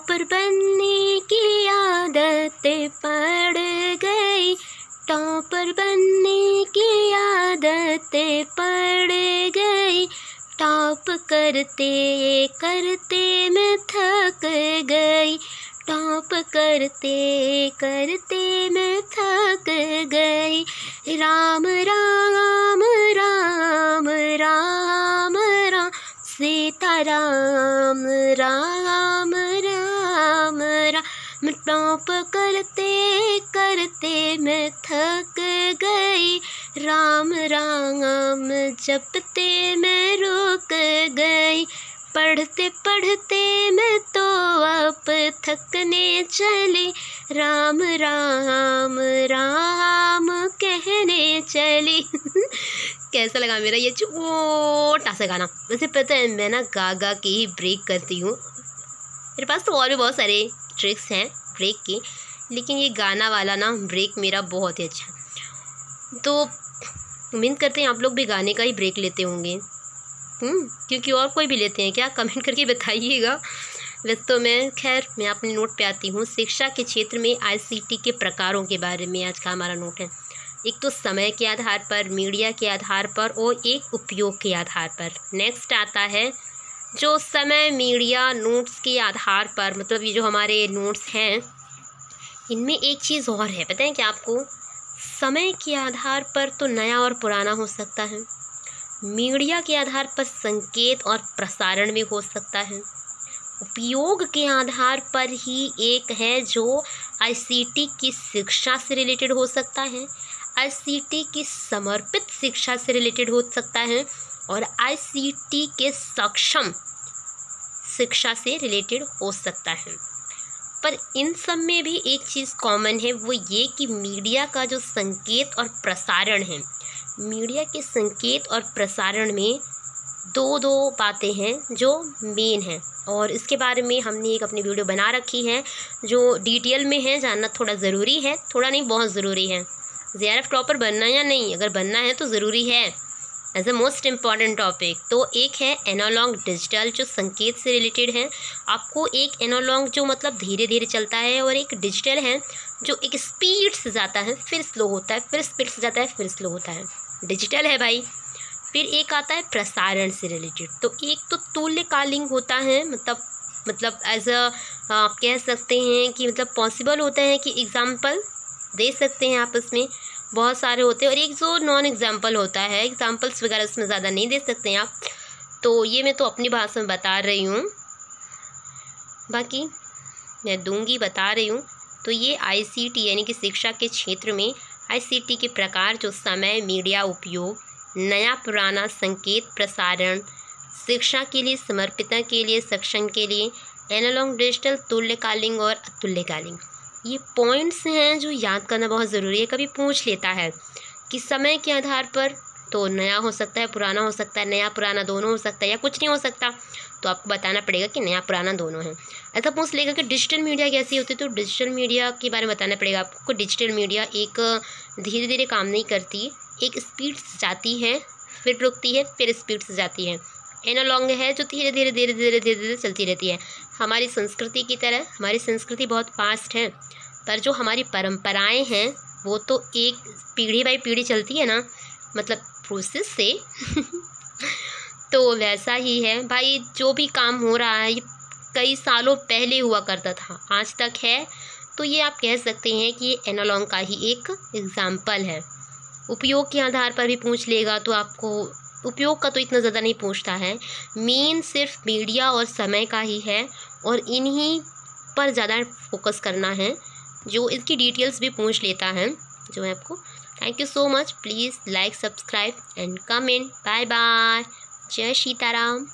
Topper बनने की आदत पड़ गई, टॉपर बनने की आदत पड़ गई, टॉप करते करते मैं थक गई, टॉप करते करते मैं थक गई। राम राम राम राम राम सीता राम राम राम राम, टॉप करते करते मैं थक गई, राम राम जपते मैं रुक गई, पढ़ते पढ़ते मैं तो अब थकने चली, राम राम राम कहने चली। कैसा लगा मेरा ये छोटा सा गाना? वैसे पता है मैं ना गा गा के ही ब्रेक करती हूँ, मेरे पास तो और भी बहुत सारे ट्रिक्स हैं ब्रेक की, लेकिन ये गाना वाला ना ब्रेक मेरा बहुत ही अच्छा है। तो उम्मीद करते हैं आप लोग भी गाने का ही ब्रेक लेते होंगे, क्योंकि और कोई भी लेते हैं क्या? कमेंट करके बताइएगा। वैसे तो मैं अपने नोट पे आती हूँ। शिक्षा के क्षेत्र में आईसीटी के प्रकारों के बारे में आज का हमारा नोट है। एक तो समय के आधार पर, मीडिया के आधार पर और एक उपयोग के आधार पर। नेक्स्ट आता है जो समय, मीडिया, नोट्स के आधार पर, मतलब ये जो हमारे नोट्स हैं इनमें एक चीज़ और है, पता है क्या आपको? समय के आधार पर तो नया और पुराना हो सकता है, मीडिया के आधार पर संकेत और प्रसारण भी हो सकता है, उपयोग के आधार पर ही एक है जो आईसीटी की शिक्षा से रिलेटेड हो सकता है, आईसीटी की समर्पित शिक्षा से रिलेटेड हो सकता है और आईसीटी के सक्षम शिक्षा से रिलेटेड हो सकता है। पर इन सब में भी एक चीज़ कॉमन है, वो ये कि मीडिया का जो संकेत और प्रसारण है, मीडिया के संकेत और प्रसारण में दो बातें हैं जो मेन हैं, और इसके बारे में हमने एक अपनी वीडियो बना रखी है जो डिटेल में है। जानना थोड़ा ज़रूरी है, थोड़ा नहीं बहुत ज़रूरी है। जेआरएफ टॉपर बनना या नहीं, अगर बनना है तो ज़रूरी है as a most important topic. तो एक है एनालॉग डिजिटल जो संकेत से रिलेटेड है, आपको एक एनालॉग जो मतलब धीरे धीरे चलता है, और एक डिजिटल है जो एक स्पीड से जाता है फिर स्लो होता है, फिर स्पीड से जाता है फिर स्लो होता है, डिजिटल है भाई। फिर एक आता है प्रसारण से रिलेटेड। तो एक तो तुल्यकालिक होता है, मतलब एज अ आप कह सकते हैं कि मतलब पॉसिबल होता है कि एग्जाम्पल दे सकते हैं आपस में, बहुत सारे होते हैं, और एक जो नॉन एग्जाम्पल होता है, एग्जाम्पल्स वगैरह उसमें ज़्यादा नहीं दे सकते हैं आप। तो ये मैं तो अपनी भाषा में बता रही हूँ, बाकी मैं दूंगी बता रही हूँ। तो ये आईसीटी यानी कि शिक्षा के क्षेत्र में आईसीटी के प्रकार जो समय, मीडिया, उपयोग, नया पुराना, संकेत, प्रसारण, शिक्षा के लिए, समर्पितता के लिए, सक्षम के लिए, एनालॉग डिजिटल, तुल्यकालिक और अतुल्यकालिक, ये पॉइंट्स हैं जो याद करना बहुत ज़रूरी है। कभी पूछ लेता है कि समय के आधार पर तो नया हो सकता है, पुराना हो सकता है, नया पुराना दोनों हो सकता है या कुछ नहीं हो सकता, तो आपको बताना पड़ेगा कि नया पुराना दोनों है। ऐसा पूछ लेगा कि डिजिटल मीडिया कैसी होती है, तो डिजिटल मीडिया के बारे में बताना पड़ेगा आपको। डिजिटल मीडिया एक धीरे धीरे काम नहीं करती, एक स्पीड से जाती है फिर रुकती है फिर स्पीड से जाती है। एनालॉग है जो धीरे धीरे धीरे धीरे धीरे धीरे चलती रहती है। हमारी संस्कृति की तरह, हमारी संस्कृति बहुत फास्ट है, पर जो हमारी परंपराएं हैं वो तो एक पीढ़ी बाई पीढ़ी चलती है ना, मतलब प्रोसेस से। तो वैसा ही है भाई, जो भी काम हो रहा है ये कई सालों पहले हुआ करता था, आज तक है, तो ये आप कह सकते हैं कि ये एनालॉग का ही एक एग्जाम्पल है। उपयोग के आधार पर भी पूछ लेगा तो आपको उपयोग का तो इतना ज़्यादा नहीं पूछता है, मेन सिर्फ मीडिया और समय का ही है, और इन्हीं पर ज़्यादा फोकस करना है। जो इसकी डिटेल्स भी पूछ लेता है जो है आपको। Thank you so much, please like, subscribe and comment. Bye bye, जय सीताराम।